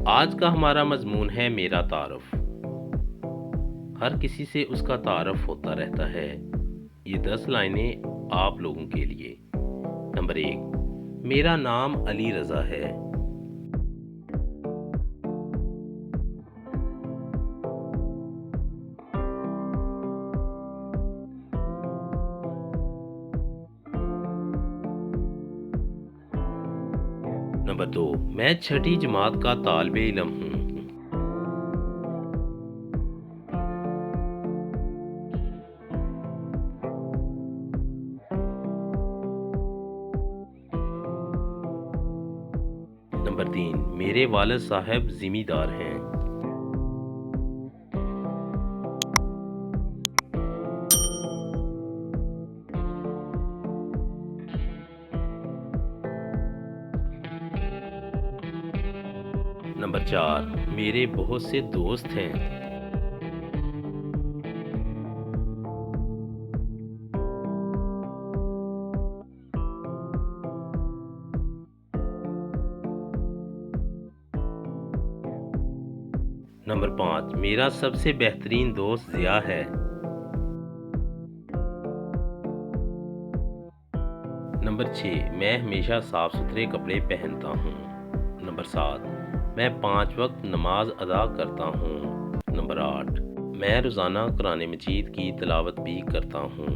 आज का हमारा मज़मून है मेरा तारुफ। हर किसी से उसका तारुफ होता रहता है। ये 10 लाइनें आप लोगों के लिए। नंबर 1, मेरा नाम अली रज़ा है। नंबर 2, मैं छठी जमात का तालिबे इल्म हूँ। नंबर 3, मेरे वालिद साहब ज़िम्मेदार हैं। नंबर 4, मेरे बहुत से दोस्त हैं। नंबर 5, मेरा सबसे बेहतरीन दोस्त ज़िया है। नंबर 6, मैं हमेशा साफ सुथरे कपड़े पहनता हूँ। नंबर 7, मैं 5 वक्त नमाज अदा करता हूँ। नंबर 8, मैं रोज़ाना कुरान मजीद की तिलावत भी करता हूँ।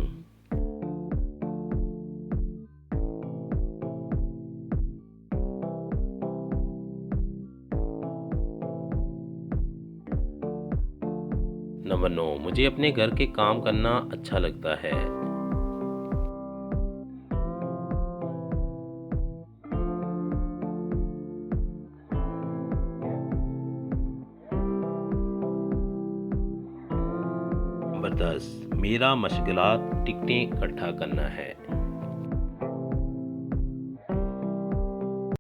नंबर 9, मुझे अपने घर के काम करना अच्छा लगता है। नंबर 10, मेरा मशगलात टिकटें इकट्ठा करना है।